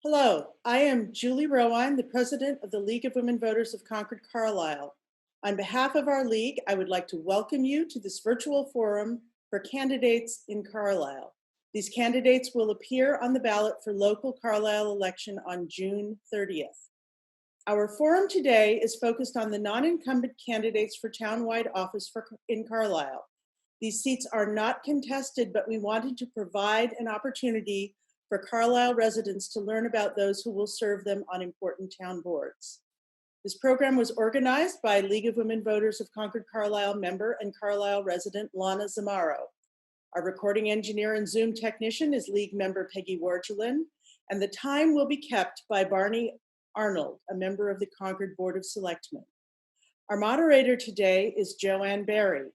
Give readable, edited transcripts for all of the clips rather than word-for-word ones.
Hello, I am Julie Rowine, the president of the League of Women Voters of Concord Carlisle. On behalf of our league, I would like to welcome you to this virtual forum for candidates in Carlisle. These candidates will appear on the ballot for local Carlisle election on June 30th. Our forum today is focused on the non-incumbent candidates for townwide office in Carlisle. These seats are not contested, but we wanted to provide an opportunity for Carlisle residents to learn about those who will serve them on important town boards. This program was organized by League of Women Voters of Concord Carlisle member and Carlisle resident Lana Zamaro. Our recording engineer and Zoom technician is League member Peggy Wargelin, and the time will be kept by Barney Arnold, a member of the Concord Board of Selectmen. Our moderator today is Joanne Barry.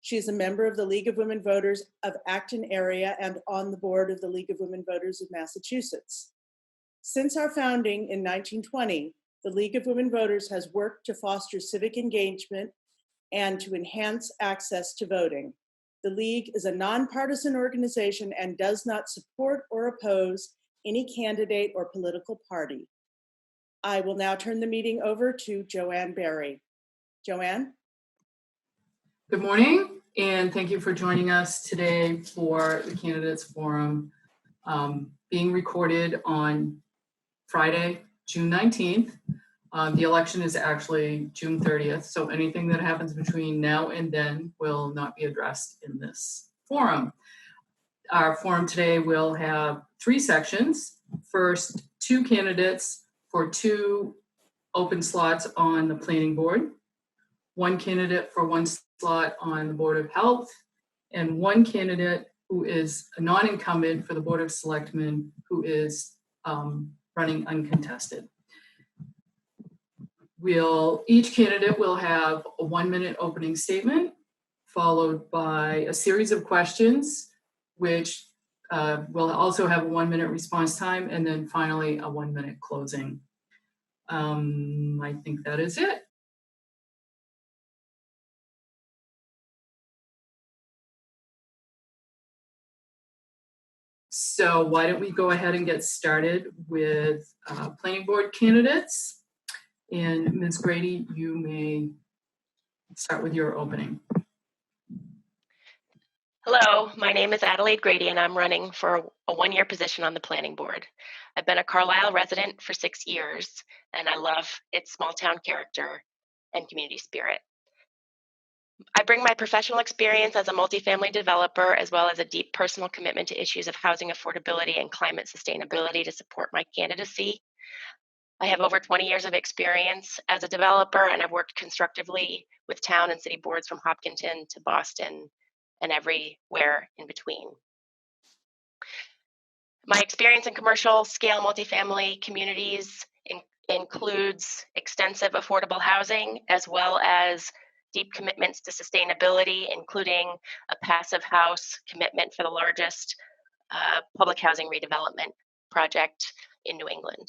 She is a member of the League of Women Voters of Acton area and on the board of the League of Women Voters of Massachusetts. Since our founding in 1920, the League of Women Voters has worked to foster civic engagement and to enhance access to voting. The League is a nonpartisan organization and does not support or oppose any candidate or political party. I will now turn the meeting over to Joanne Barry. Joanne? Good morning, and thank you for joining us today for the Candidates Forum being recorded on Friday, June 19th. The election is actually June 30th, so anything that happens between now and then will not be addressed in this forum. Our forum today will have 3 sections. First, 2 candidates for 2 open slots on the planning board, 1 candidate for 1 slot on the Board of Health, and 1 candidate who is a non-incumbent for the Board of Selectmen who is running uncontested. Each candidate will have a 1-minute opening statement, followed by a series of questions, which will also have a 1-minute response time, and then finally a 1-minute closing. I think that is it. So why don't we go ahead and get started with planning board candidates. And Ms. Grady, you may start with your opening. Hello, my name is Adelaide Grady and I'm running for a 1-year position on the planning board. I've been a Carlisle resident for 6 years and I love its small town character and community spirit. I bring my professional experience as a multifamily developer as well as a deep personal commitment to issues of housing affordability and climate sustainability to support my candidacy. I have over 20 years of experience as a developer and I've worked constructively with town and city boards from Hopkinton to Boston and everywhere in between. My experience in commercial scale multifamily communities includes extensive affordable housing as well as deep commitments to sustainability, including a passive house commitment for the largest public housing redevelopment project in New England.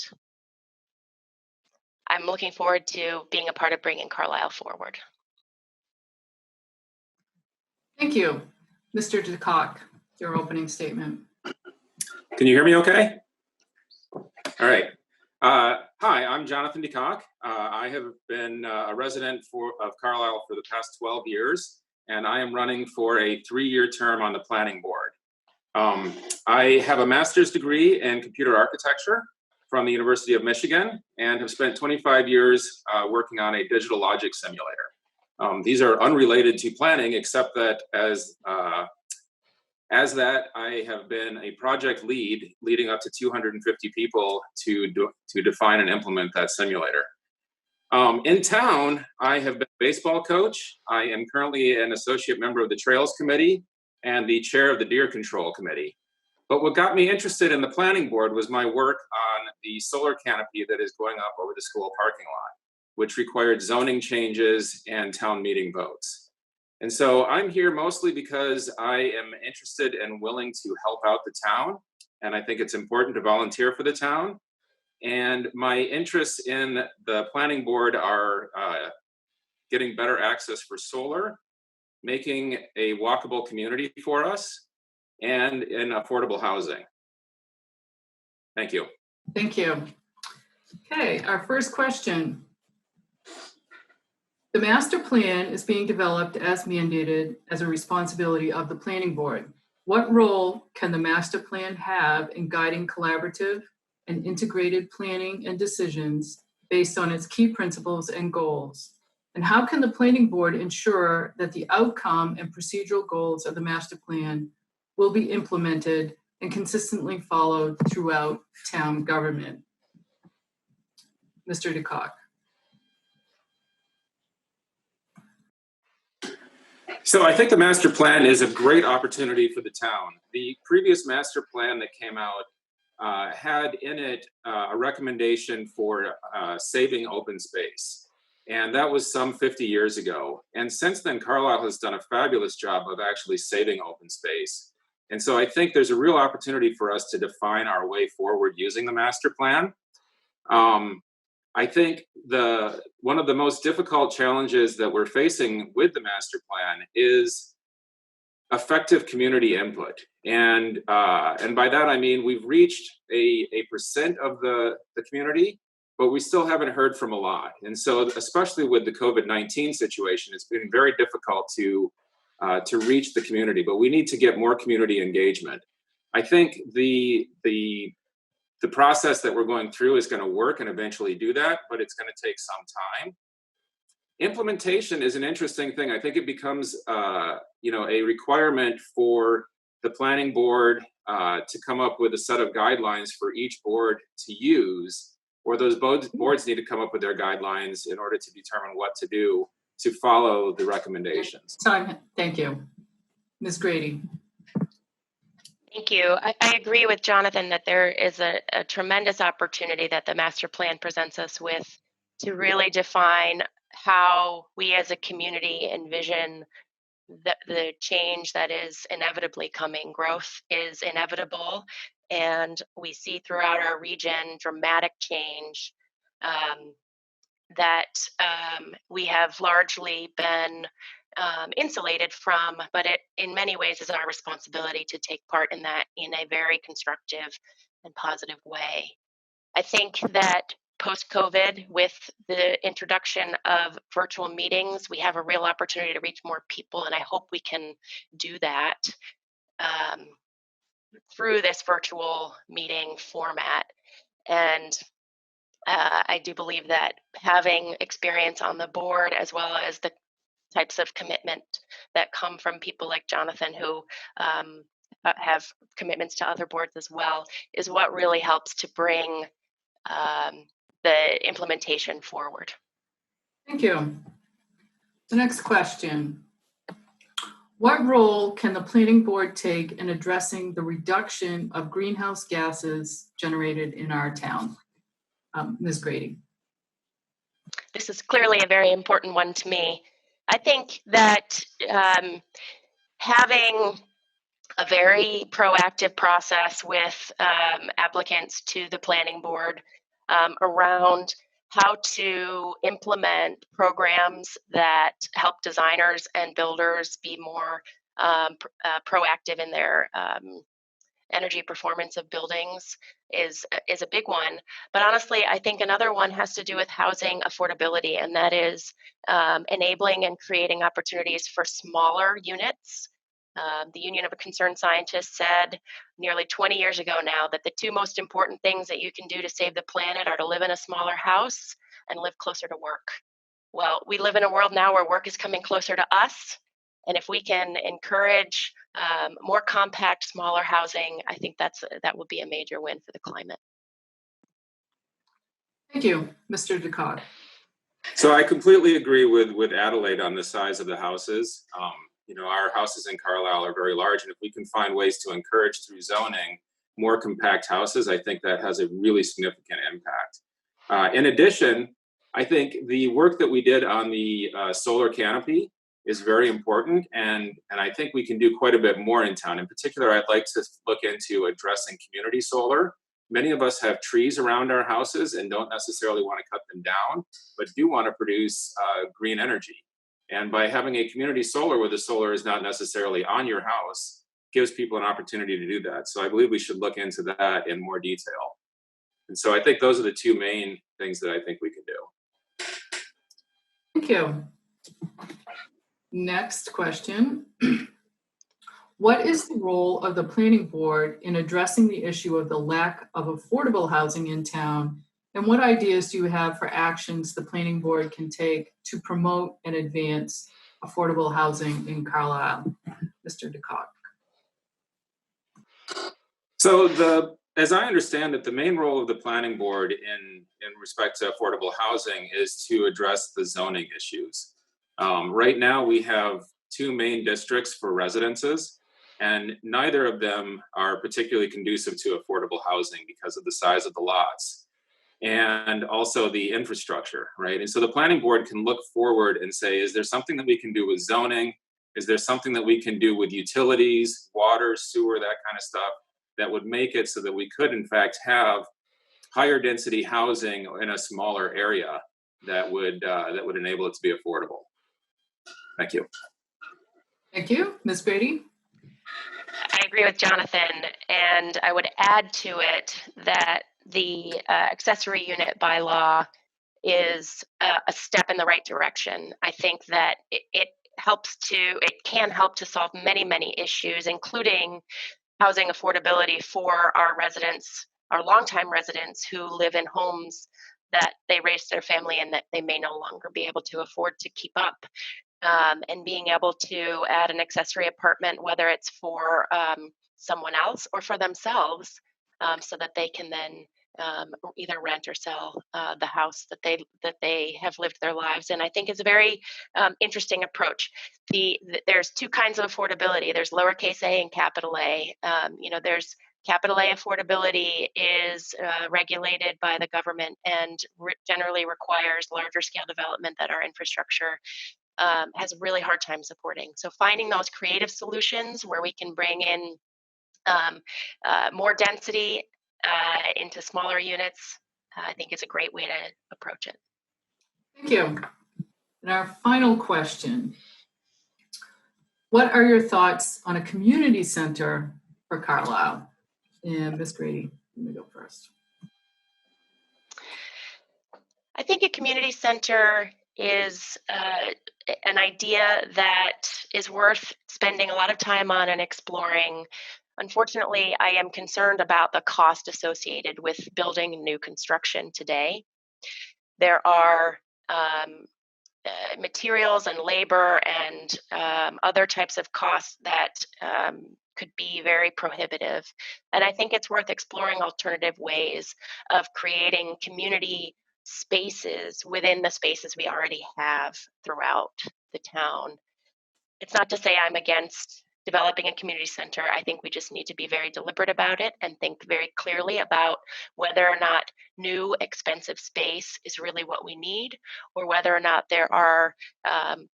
I'm looking forward to being a part of bringing Carlisle forward. Thank you. Mr. DeCock, your opening statement. Can you hear me okay? All right. Hi, I'm Jonathan DeCock. I have been a resident of Carlisle for the past 12 years, and I am running for a 3-year term on the planning board. I have a master's degree in computer architecture from the University of Michigan and have spent 25 years working on a digital logic simulator. These are unrelated to planning, except that as that, I have been a project lead leading up to 250 people to define and implement that simulator. In town, I have been a baseball coach. I am currently an associate member of the Trails Committee and the chair of the Deer Control Committee. But what got me interested in the planning board was my work on the solar canopy that is going up over the school parking lot, which required zoning changes and town meeting votes. And so I'm here mostly because I am interested and willing to help out the town. And I think it's important to volunteer for the town. And my interests in the planning board are getting better access for solar, making a walkable community for us, and in affordable housing. Thank you. Thank you. Okay, our first question. The master plan is being developed as mandated as a responsibility of the planning board. What role can the master plan have in guiding collaborative and integrated planning and decisions based on its key principles and goals? And how can the planning board ensure that the outcome and procedural goals of the master plan will be implemented and consistently followed throughout town government? Mr. DeCock. So I think the master plan is a great opportunity for the town. The previous master plan that came out had in it a recommendation for saving open space. And that was some 50 years ago. And since then, Carlisle has done a fabulous job of actually saving open space. And so I think there's a real opportunity for us to define our way forward using the master plan. I think one of the most difficult challenges that we're facing with the master plan is effective community input. And by that, I mean, we've reached a percent of the community, but we still haven't heard from a lot. And so especially with the COVID-19 situation, it's been very difficult to reach the community, but we need to get more community engagement. I think the process that we're going through is going to work and eventually do that, but it's going to take some time. Implementation is an interesting thing. I think it becomes, a requirement for the planning board to come up with a set of guidelines for each board to use, or those boards need to come up with their guidelines in order to determine what to do to follow the recommendations. Time. Thank you. Ms. Grady. Thank you. I agree with Jonathan that there is a tremendous opportunity that the master plan presents us with to really define how we as a community envision the change that is inevitably coming. Growth is inevitable, and we see throughout our region dramatic change that we have largely been insulated from, but it in many ways is our responsibility to take part in that in a very constructive and positive way. I think that post-COVID, with the introduction of virtual meetings, we have a real opportunity to reach more people, and I hope we can do that through this virtual meeting format. And I do believe that having experience on the board, as well as the types of commitment that come from people like Jonathan, who have commitments to other boards as well, is what really helps to bring the implementation forward. Thank you. The next question. What role can the planning board take in addressing the reduction of greenhouse gases generated in our town? Ms. Grady. This is clearly a very important one to me. I think that having a very proactive process with applicants to the planning board around how to implement programs that help designers and builders be more proactive in their energy performance of buildings is a big one. But honestly, I think another one has to do with housing affordability, and that is enabling and creating opportunities for smaller units. The Union of Concerned Scientists said nearly 20 years ago now that the two most important things that you can do to save the planet are to live in a smaller house and live closer to work. Well, we live in a world now where work is coming closer to us. And if we can encourage more compact, smaller housing, I think that would be a major win for the climate. Thank you, Mr. DeCock. So I completely agree with Adelaide on the size of the houses. Our houses in Carlisle are very large, and if we can find ways to encourage through zoning more compact houses, I think that has a really significant impact. In addition, I think the work that we did on the solar canopy is very important, and I think we can do quite a bit more in town. In particular, I'd like to look into addressing community solar. Many of us have trees around our houses and don't necessarily want to cut them down, but do want to produce green energy. And by having a community solar where the solar is not necessarily on your house, gives people an opportunity to do that. So I believe we should look into that in more detail. And so I think those are the two main things that I think we can do. Thank you. Next question. What is the role of the planning board in addressing the issue of the lack of affordable housing in town? And what ideas do you have for actions the planning board can take to promote and advance affordable housing in Carlisle? Mr. DeCock. So as I understand it, the main role of the planning board in respect to affordable housing is to address the zoning issues. Right now, we have two main districts for residences, and neither of them are particularly conducive to affordable housing because of the size of the lots and also the infrastructure, right? And so the planning board can look forward and say, is there something that we can do with zoning? Is there something that we can do with utilities, water, sewer, that kind of stuff, that would make it so that we could, in fact, have higher density housing in a smaller area that would enable it to be affordable? Thank you. Thank you. Ms. Grady? I agree with Jonathan, and I would add to it that the accessory unit bylaw is a step in the right direction. I think that it can help to solve many, many issues, including housing affordability for our residents, our longtime residents who live in homes that they raised their family and that they may no longer be able to afford to keep up. And being able to add an accessory apartment, whether it's for someone else or for themselves, so that they can then either rent or sell the house that they have lived their lives in. I think is a very interesting approach. There's two kinds of affordability. There's lowercase a and capital A. There's capital A affordability is regulated by the government and generally requires larger scale development that our infrastructure has a really hard time supporting. So finding those creative solutions where we can bring in more density into smaller units, I think is a great way to approach it. Thank you. And our final question. What are your thoughts on a community center for Carlisle? And Ms. Grady, let me go first. I think a community center is an idea that is worth spending a lot of time on and exploring. Unfortunately, I am concerned about the cost associated with building new construction today. There are materials and labor and other types of costs that could be very prohibitive. And I think it's worth exploring alternative ways of creating community spaces within the spaces we already have throughout the town. It's not to say I'm against developing a community center. I think we just need to be very deliberate about it and think very clearly about whether or not new expensive space is really what we need, or whether or not there are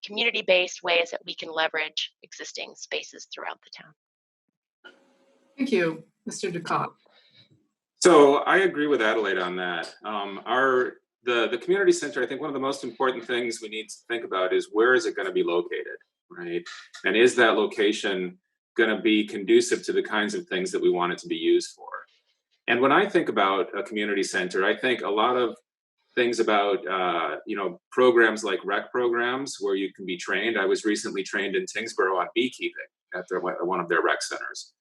community-based ways that we can leverage existing spaces throughout the town. Thank you, Mr. DeCock. So I agree with Adelaide on that. The community center, I think one of the most important things we need to think about is where is it going to be located, right? And is that location going to be conducive to the kinds of things that we want it to be used for? And when I think about a community center, I think a lot of things about, programs like rec programs where you can be trained. I was recently trained in Tingsboro on beekeeping at one of their rec centers.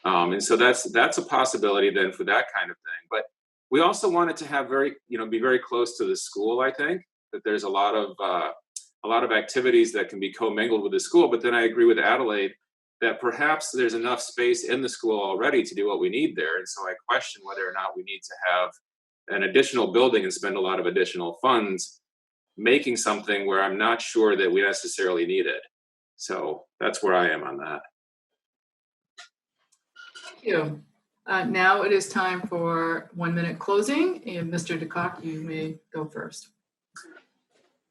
And so that's a possibility then for that kind of thing. But we also want it to have be very close to the school. I think that there's a lot of activities that can be commingled with the school. But then I agree with Adelaide that perhaps there's enough space in the school already to do what we need there. And so I question whether or not we need to have an additional building and spend a lot of additional funds making something where I'm not sure that we necessarily need it. So that's where I am on that. Thank you. Now it is time for 1 minute closing, and Mr. DeCock, you may go first.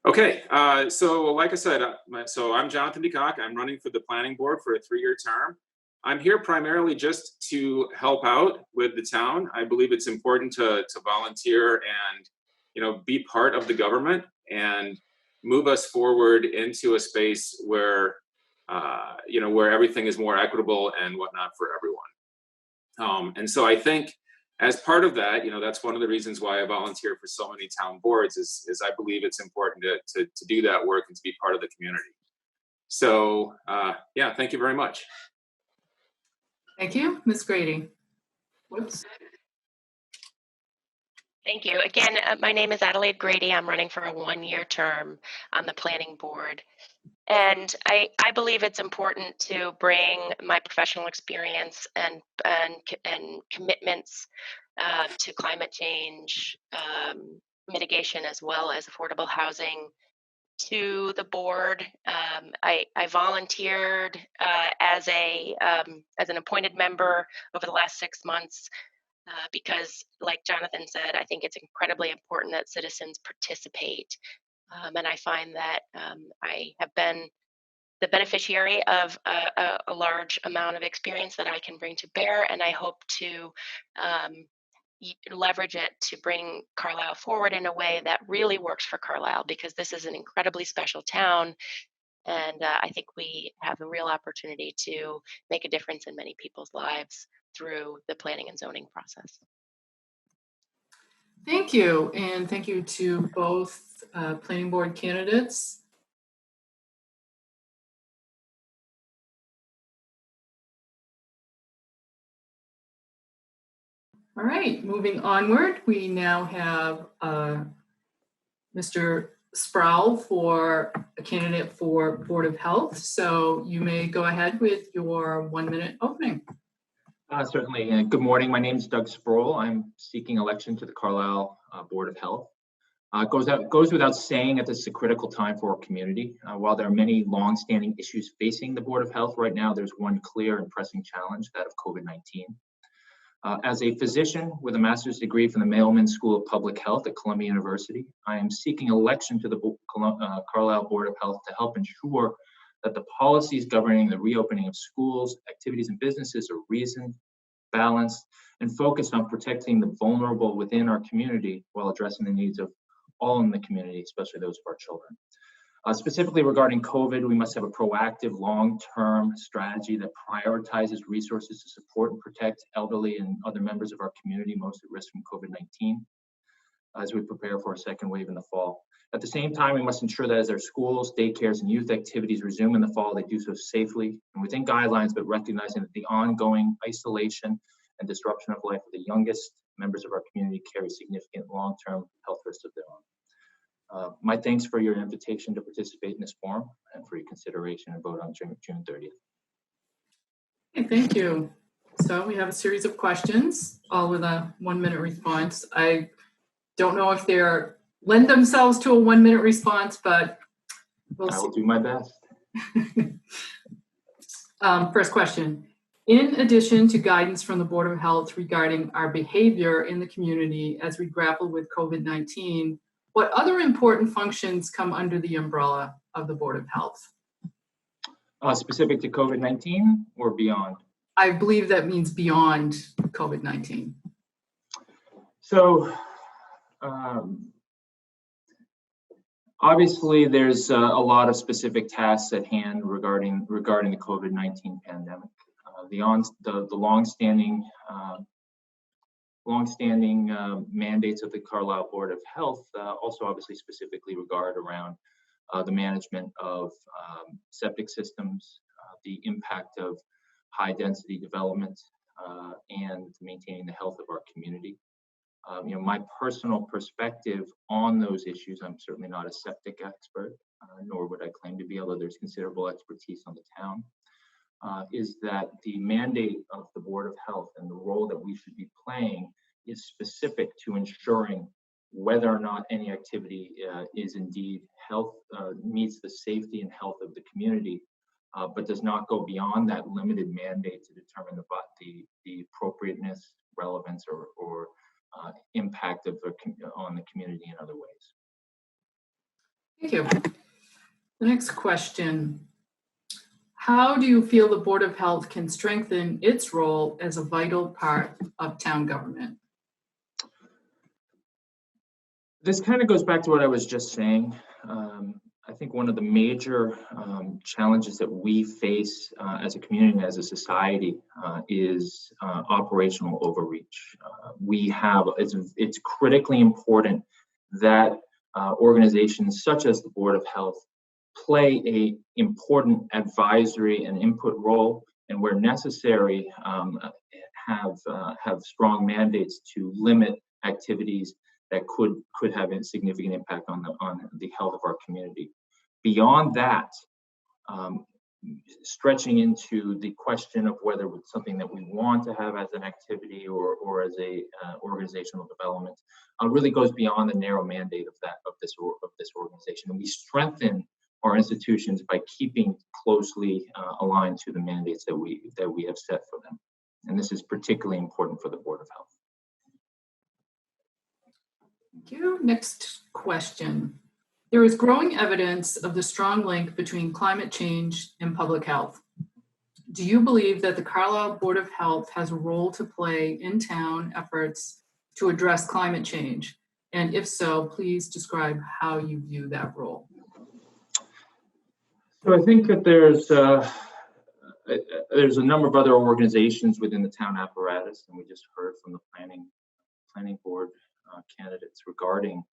Okay, so like I said, so I'm Jonathan DeCock. I'm running for the planning board for a 3-year term. I'm here primarily just to help out with the town. I believe it's important to volunteer and be part of the government and move us forward into a space where where everything is more equitable and whatnot for everyone. And so I think as part of that, that's one of the reasons why I volunteer for so many town boards is I believe it's important to do that work and to be part of the community. So yeah, thank you very much. Thank you, Ms. Grady. Whoops. Thank you. Again, my name is Adelaide Grady. I'm running for a one-year term on the planning board. And I believe it's important to bring my professional experience and commitments to climate change mitigation, as well as affordable housing, to the board. I volunteered as an appointed member over the last 6 months because, like Jonathan said, I think it's incredibly important that citizens participate. And I find that I have been the beneficiary of a large amount of experience that I can bring to bear, and I hope to leverage it to bring Carlisle forward in a way that really works for Carlisle, because this is an incredibly special town, and I think we have a real opportunity to make a difference in many people's lives through the planning and zoning process. Thank you, and thank you to both planning board candidates. All right, moving onward, we now have Mr. Sproul for a candidate for Board of Health. So you may go ahead with your 1-minute opening. Certainly. Good morning. My name is Doug Sproul. I'm seeking election to the Carlisle Board of Health. It goes without saying that this is a critical time for our community. While there are many long-standing issues facing the Board of Health right now, there's one clear and pressing challenge, that of COVID-19. As a physician with a master's degree from the Mailman School of Public Health at Columbia University, I am seeking election to the Carlisle Board of Health to help ensure that the policies governing the reopening of schools, activities, and businesses are reasoned, balanced, and focused on protecting the vulnerable within our community while addressing the needs of all in the community, especially those of our children. Specifically regarding COVID, we must have a proactive long-term strategy that prioritizes resources to support and protect elderly and other members of our community most at risk from COVID-19 as we prepare for a second wave in the fall. At the same time, we must ensure that as our schools, daycares, and youth activities resume in the fall, they do so safely and within guidelines, but recognizing that the ongoing isolation and disruption of life of the youngest members of our community carry significant long-term health risks of their own. My thanks for your invitation to participate in this forum and for your consideration and vote on June 30th. Okay, thank you. So we have a series of questions, all with a 1-minute response. I don't know if they lend themselves to a 1-minute response, but we'll see. I will do my best. First question. In addition to guidance from the Board of Health regarding our behavior in the community as we grapple with COVID-19, what other important functions come under the umbrella of the Board of Health? Specific to COVID-19 or beyond? I believe that means beyond COVID-19. So, obviously, there's a lot of specific tasks at hand regarding the COVID-19 pandemic. The long-standing mandates of the Carlisle Board of Health also obviously specifically regard around the management of septic systems, the impact of high-density development, and maintaining the health of our community. My personal perspective on those issues, I'm certainly not a septic expert, nor would I claim to be, although there's considerable expertise on the town, is that the mandate of the Board of Health and the role that we should be playing is specific to ensuring whether or not any activity is indeed meets the safety and health of the community, but does not go beyond that limited mandate to determine the appropriateness, relevance, or impact on the community in other ways. Thank you. The next question. How do you feel the Board of Health can strengthen its role as a vital part of town government? This kind of goes back to what I was just saying. I think one of the major challenges that we face as a community and as a society is operational overreach. it's critically important that organizations such as the Board of Health play a important advisory and input role, and where necessary, have strong mandates to limit activities that could have a significant impact on the health of our community. Beyond that, stretching into the question of whether it's something that we want to have as an activity or as a organizational development, really goes beyond the narrow mandate of this organization. And we strengthen our institutions by keeping closely aligned to the mandates that we have set for them. And this is particularly important for the Board of Health. Thank you. Next question. There is growing evidence of the strong link between climate change and public health. Do you believe that the Carlisle Board of Health has a role to play in town efforts to address climate change? And if so, please describe how you view that role. So I think that there's a number of other organizations within the town apparatus, and we just heard from the planning board candidates regarding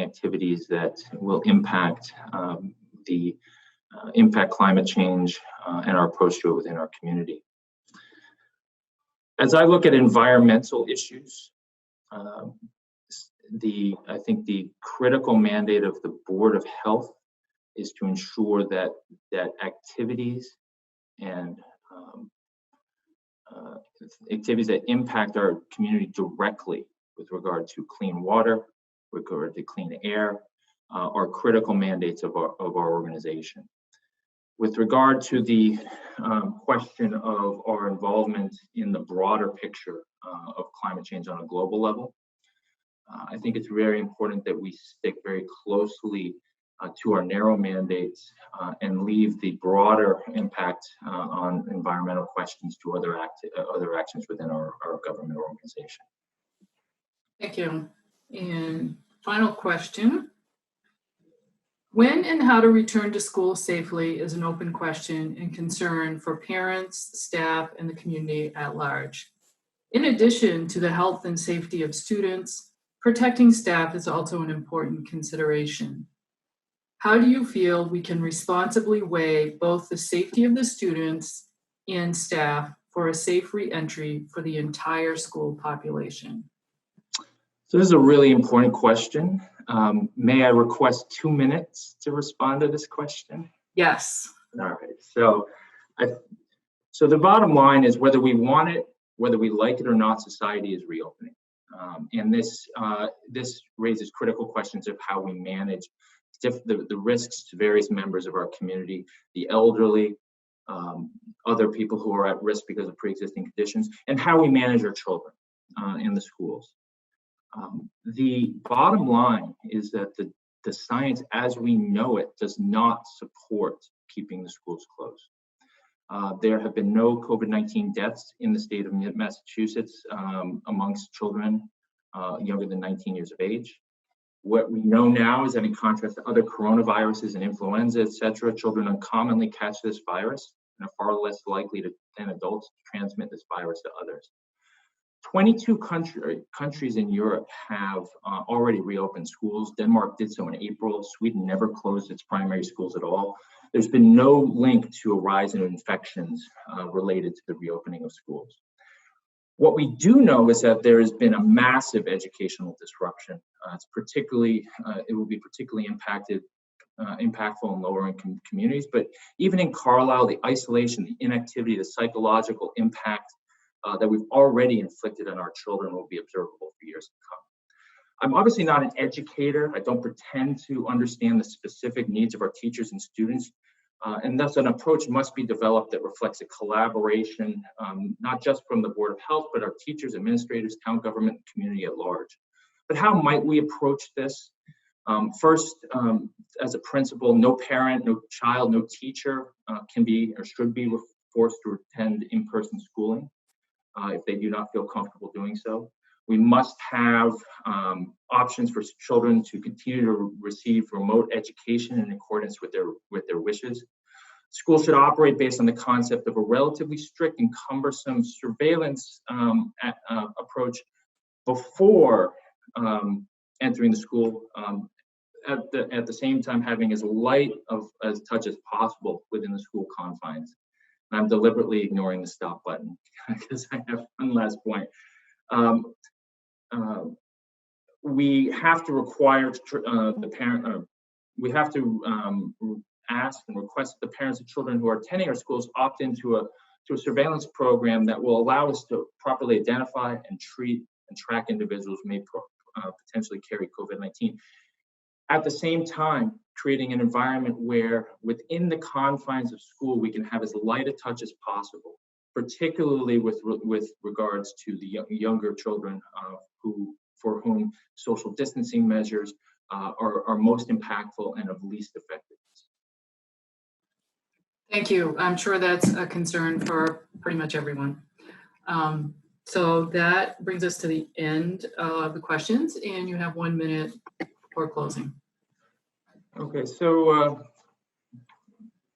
activities that will impact climate change and our approach to it within our community. As I look at environmental issues, I think the critical mandate of the Board of Health is to ensure that activities and activities that impact our community directly with regard to clean water, with regard to clean air, are critical mandates of our organization. With regard to the question of our involvement in the broader picture of climate change on a global level, I think it's very important that we stick very closely to our narrow mandates and leave the broader impact on environmental questions to other actions within our government organization. Thank you. And final question. When and how to return to school safely is an open question and concern for parents, staff, and the community at large. In addition to the health and safety of students, protecting staff is also an important consideration. How do you feel we can responsibly weigh both the safety of the students and staff for a safe re-entry for the entire school population? So this is a really important question. May I request 2 minutes to respond to this question? Yes. All right. So the bottom line is, whether we want it, whether we like it or not, society is reopening. And this raises critical questions of how we manage the risks to various members of our community, the elderly, other people who are at risk because of pre-existing conditions, and how we manage our children in the schools. The bottom line is that the science as we know it does not support keeping the schools closed. There have been no COVID-19 deaths in the state of Massachusetts amongst children younger than 19 years of age. What we know now is that, in contrast to other coronaviruses and influenza, etc., children uncommonly catch this virus and are far less likely than adults to transmit this virus to others. 22 countries in Europe have already reopened schools. Denmark did so in April. Sweden never closed its primary schools at all. There's been no link to a rise in infections related to the reopening of schools. What we do know is that there has been a massive educational disruption. It will be particularly impactful in lower income communities, but even in Carlisle, the isolation, the inactivity, the psychological impact that we've already inflicted on our children will be observable for years to come. I'm obviously not an educator. I don't pretend to understand the specific needs of our teachers and students, and thus an approach must be developed that reflects a collaboration, not just from the Board of Health, but our teachers, administrators, town government, and community at large. But how might we approach this? First, as a principle, no parent, no child, no teacher can be or should be forced to attend in-person schooling if they do not feel comfortable doing so. We must have options for children to continue to receive remote education in accordance with their wishes. Schools should operate based on the concept of a relatively strict and cumbersome surveillance approach before entering the school, at the same time having as light of as touch as possible within the school confines. And I'm deliberately ignoring the stop button because I have one last point. We have to require the parent, we have to ask and request that the parents of children who are attending our schools opt into a surveillance program that will allow us to properly identify and treat and track individuals who may potentially carry COVID-19. At the same time, creating an environment where within the confines of school, we can have as light a touch as possible, particularly with regards to the younger children for whom social distancing measures are most impactful and of least effectiveness. Thank you. I'm sure that's a concern for pretty much everyone. So that brings us to the end of the questions, and you have 1 minute for closing. Okay, so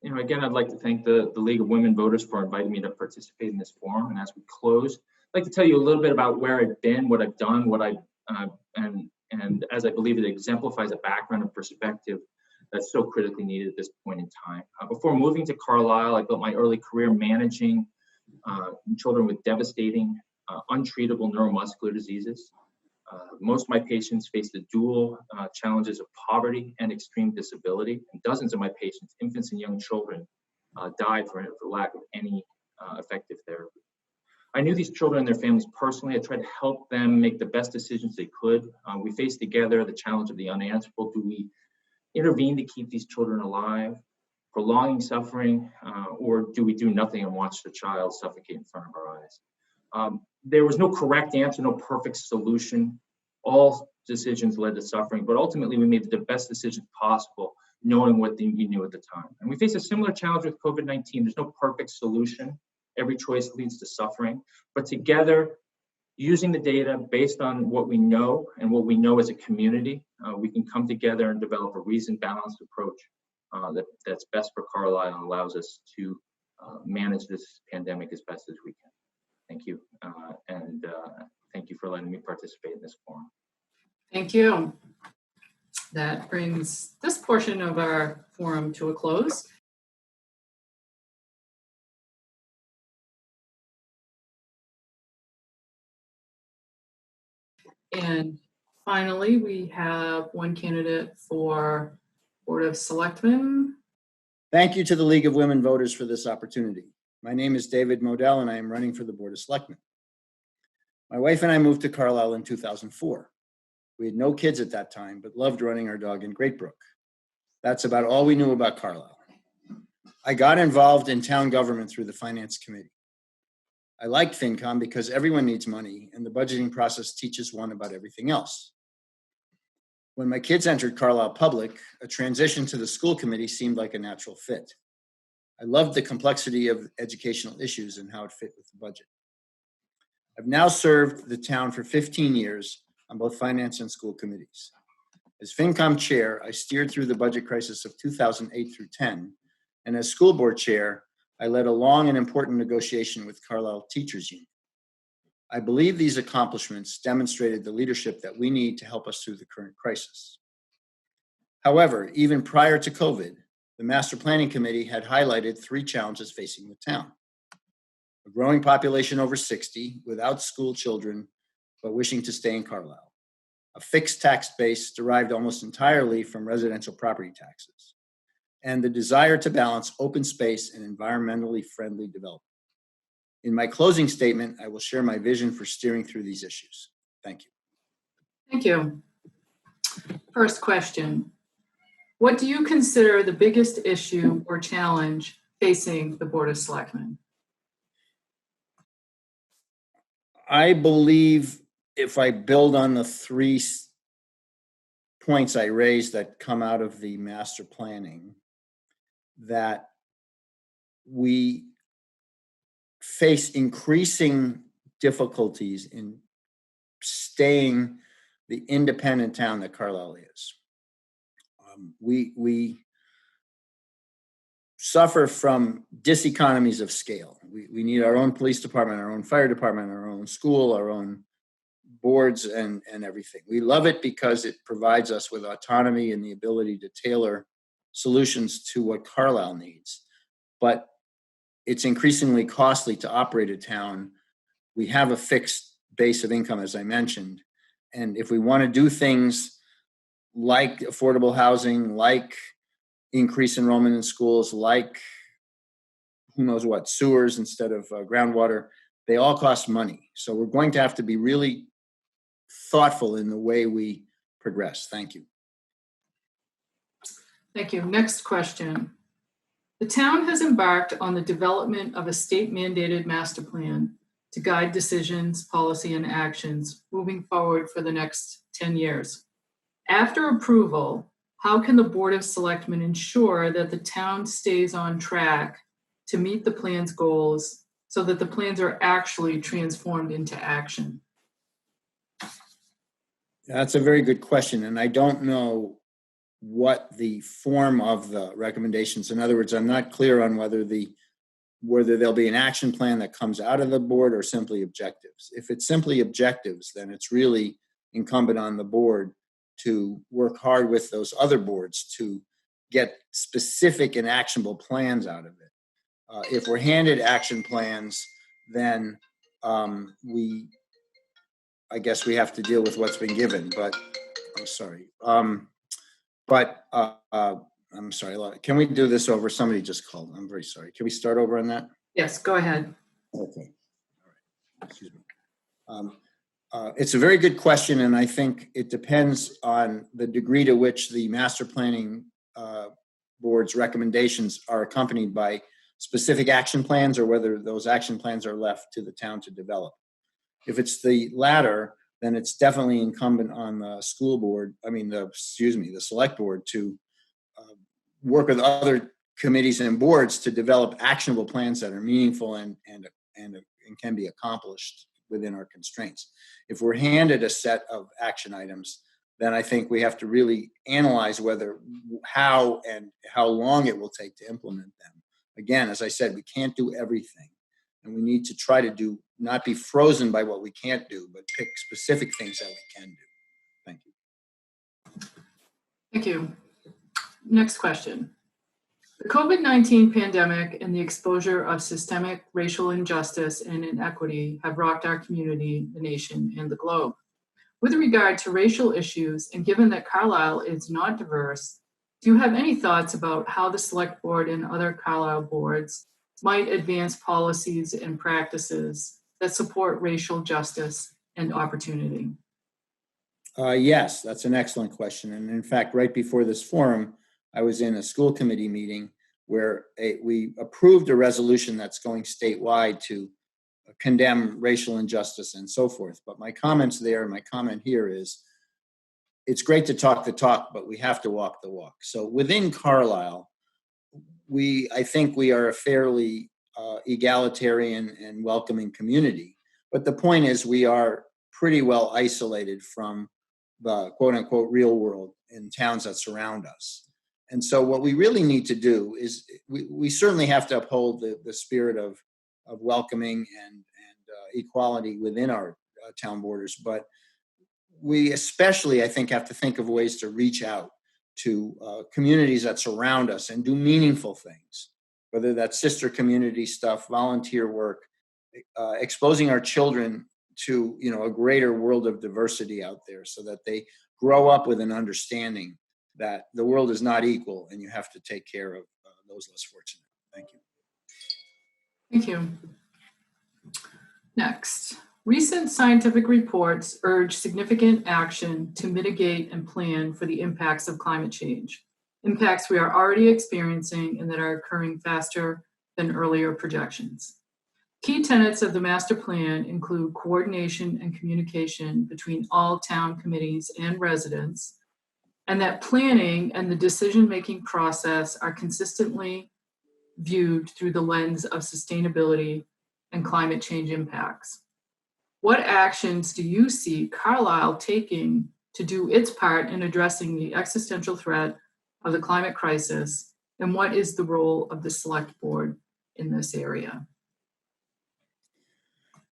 again, I'd like to thank the League of Women Voters for inviting me to participate in this forum. And as we close, I'd like to tell you a little bit about where I've been, what I've done, and as I believe it exemplifies a background and perspective that's so critically needed at this point in time. Before moving to Carlisle, I built my early career managing children with devastating, untreatable neuromuscular diseases. Most of my patients face the dual challenges of poverty and extreme disability, and dozens of my patients, infants and young children, died for lack of any effective therapy. I knew these children and their families personally. I tried to help them make the best decisions they could. We faced together the challenge of the unanswerable. Do we intervene to keep these children alive, prolonging suffering, or do we do nothing and watch the child suffocate in front of our eyes? There was no correct answer, no perfect solution. All decisions led to suffering, but ultimately we made the best decisions possible, knowing what we knew at the time. And we face a similar challenge with COVID-19. There's no perfect solution. Every choice leads to suffering, but together, using the data based on what we know and what we know as a community, we can come together and develop a reasoned, balanced approach that's best for Carlisle and allows us to manage this pandemic as best as we can. Thank you, and thank you for letting me participate in this forum. Thank you. That brings this portion of our forum to a close. And finally, we have one candidate for Board of Selectmen. Thank you to the League of Women Voters for this opportunity. My name is David Modell, and I am running for the Board of Selectmen. My wife and I moved to Carlisle in 2004. We had no kids at that time, but loved running our dog in Great Brook. That's about all we knew about Carlisle. I got involved in town government through the Finance Committee. I liked FinCom because everyone needs money, and the budgeting process teaches one about everything else. When my kids entered Carlisle Public, a transition to the school committee seemed like a natural fit. I loved the complexity of educational issues and how it fit with the budget. I've now served the town for 15 years on both finance and school committees. As FinCom chair, I steered through the budget crisis of 2008 through 10, and as school board chair, I led a long and important negotiation with Carlisle Teachers Union. I believe these accomplishments demonstrated the leadership that we need to help us through the current crisis. However, even prior to COVID, the Master Planning Committee had highlighted 3 challenges facing the town: a growing population over 60 without school children, but wishing to stay in Carlisle; a fixed tax base derived almost entirely from residential property taxes; and the desire to balance open space and environmentally friendly development. In my closing statement, I will share my vision for steering through these issues. Thank you. Thank you. First question. What do you consider the biggest issue or challenge facing the Board of Selectmen? I believe if I build on the 3 points I raised that come out of the master planning, that we face increasing difficulties in staying the independent town that Carlisle is. We suffer from diseconomies of scale. We need our own police department, our own fire department, our own school, our own boards and everything. We love it because it provides us with autonomy and the ability to tailor solutions to what Carlisle needs. But it's increasingly costly to operate a town. We have a fixed base of income, as I mentioned. And if we want to do things like affordable housing, like increase enrollment in schools, like who knows what, sewers instead of groundwater, they all cost money. So we're going to have to be really thoughtful in the way we progress. Thank you. Thank you. Next question. The town has embarked on the development of a state-mandated master plan to guide decisions, policy, and actions moving forward for the next 10 years. After approval, how can the Board of Selectmen ensure that the town stays on track to meet the plan's goals so that the plans are actually transformed into action? That's a very good question. And I don't know what the form of the recommendations. In other words, I'm not clear on whether there'll be an action plan that comes out of the board or simply objectives. If it's simply objectives, then it's really incumbent on the board to work hard with those other boards to get specific and actionable plans out of it. If we're handed action plans, then I guess we have to deal with what's been given, but I'm sorry. I'm sorry. Can we do this over? Somebody just called. I'm very sorry. Can we start over on that? Yes, go ahead. Okay. All right. Excuse me. It's a very good question, and I think it depends on the degree to which the master planning board's recommendations are accompanied by specific action plans or whether those action plans are left to the town to develop. If it's the latter, then it's definitely incumbent on the school board, the select board to work with other committees and boards to develop actionable plans that are meaningful and can be accomplished within our constraints. If we're handed a set of action items, then I think we have to really analyze how long it will take to implement them. Again, as I said, we can't do everything. And we need to try to not be frozen by what we can't do, but pick specific things that we can do. Thank you. Thank you. Next question. The COVID-19 pandemic and the exposure of systemic racial injustice and inequity have rocked our community, the nation, and the globe. With regard to racial issues, and given that Carlisle is not diverse, do you have any thoughts about how the Select Board and other Carlisle boards might advance policies and practices that support racial justice and opportunity? Yes, that's an excellent question. And in fact, right before this forum, I was in a school committee meeting where we approved a resolution that's going statewide to condemn racial injustice and so forth. But my comments there, and my comment here is, it's great to talk the talk, but we have to walk the walk. So within Carlisle, I think we are a fairly egalitarian and welcoming community. But the point is, we are pretty well isolated from the quote unquote real world in towns that surround us. And so what we really need to do is we certainly have to uphold the spirit of welcoming and equality within our town borders. But we especially, I think, have to think of ways to reach out to communities that surround us and do meaningful things, whether that's sister community stuff, volunteer work, exposing our children to a greater world of diversity out there so that they grow up with an understanding that the world is not equal and you have to take care of those less fortunate. Thank you. Thank you. Next, recent scientific reports urge significant action to mitigate and plan for the impacts of climate change, impacts we are already experiencing and that are occurring faster than earlier projections. Key tenets of the master plan include coordination and communication between all town committees and residents, and that planning and the decision-making process are consistently viewed through the lens of sustainability and climate change impacts. What actions do you see Carlisle taking to do its part in addressing the existential threat of the climate crisis And what is the role of the select board in this area?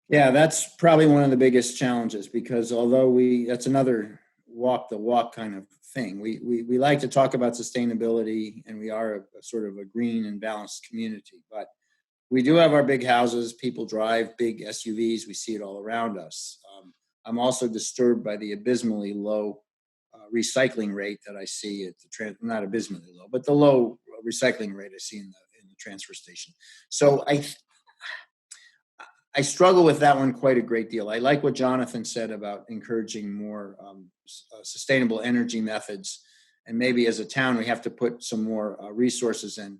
Yeah, that's probably one of the biggest challenges, because although that's another walk the walk kind of thing. We like to talk about sustainability, and we are a sort of a green and balanced community, but we do have our big houses. People drive big SUVs. We see it all around us. I'm also disturbed by the abysmally low recycling rate that I see at not abysmally low, but the low recycling rate I see in the transfer station. So I struggle with that one quite a great deal. I like what Jonathan said about encouraging more sustainable energy methods. And maybe as a town, we have to put some more resources and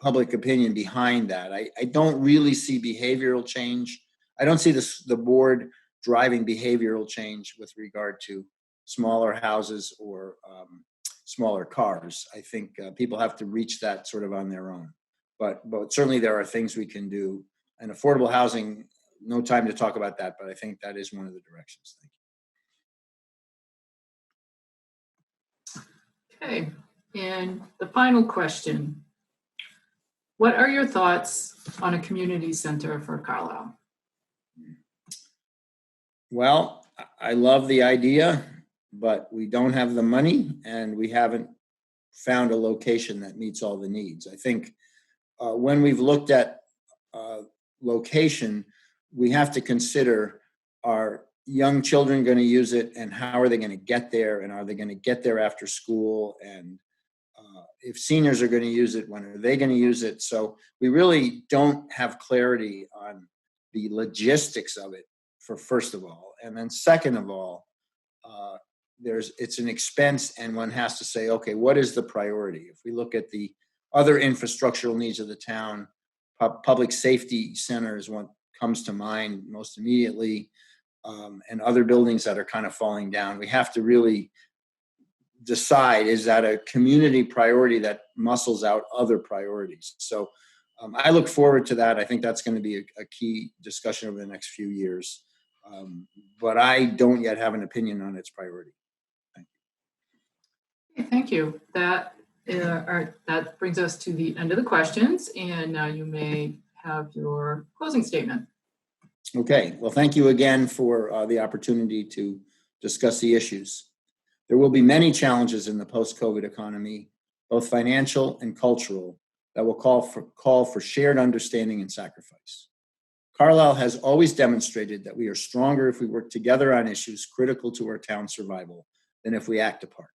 public opinion behind that. I don't really see behavioral change. I don't see the board driving behavioral change with regard to smaller houses or smaller cars. I think people have to reach that sort of on their own. But certainly there are things we can do. And affordable housing, no time to talk about that, but I think that is one of the directions. Thank you. Okay, and the final question. What are your thoughts on a community center for Carlisle? Well, I love the idea, but we don't have the money, and we haven't found a location that meets all the needs. I think when we've looked at location, we have to consider, are young children going to use it, and how are they going to get there, and are they going to get there after school, and if seniors are going to use it, when are they going to use it? So we really don't have clarity on the logistics of it, for first of all, and then second of all, it's an expense, and one has to say, okay, what is the priority? If we look at the other infrastructural needs of the town, public safety center is what comes to mind most immediately, and other buildings that are kind of falling down. We have to really decide, is that a community priority that muscles out other priorities? So I look forward to that. I think that's going to be a key discussion over the next few years. But I don't yet have an opinion on its priority. Thank you. Okay, thank you. That brings us to the end of the questions, and now you may have your closing statement. Okay, well, thank you again for the opportunity to discuss the issues. There will be many challenges in the post-COVID economy, both financial and cultural, that will call for shared understanding and sacrifice. Carlisle has always demonstrated that we are stronger if we work together on issues critical to our town's survival than if we act apart.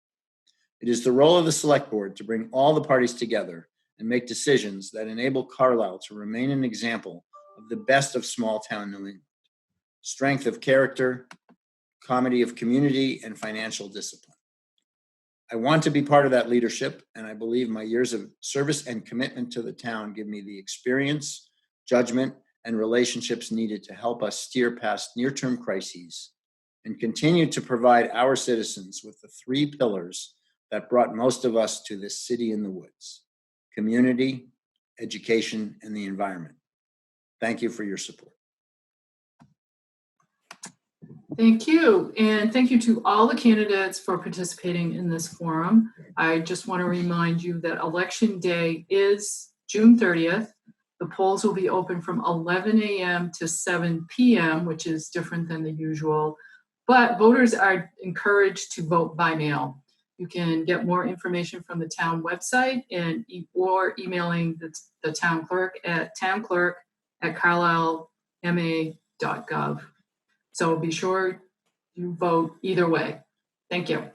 It is the role of the Select Board to bring all the parties together and make decisions that enable Carlisle to remain an example of the best of small town New England: strength of character, comedy of community, and financial discipline. I want to be part of that leadership, and I believe my years of service and commitment to the town give me the experience, judgment, and relationships needed to help us steer past near-term crises and continue to provide our citizens with the three pillars that brought most of us to this city in the woods: community, education, and the environment. Thank you for your support. Thank you. And thank you to all the candidates for participating in this forum. I just want to remind you that Election Day is June 30th. The polls will be open from 11 a.m. to 7 p.m., which is different than the usual. But voters are encouraged to vote by mail. You can get more information from the town website or emailing the town clerk at townclerk@carlislema.gov. So be sure you vote either way. Thank you.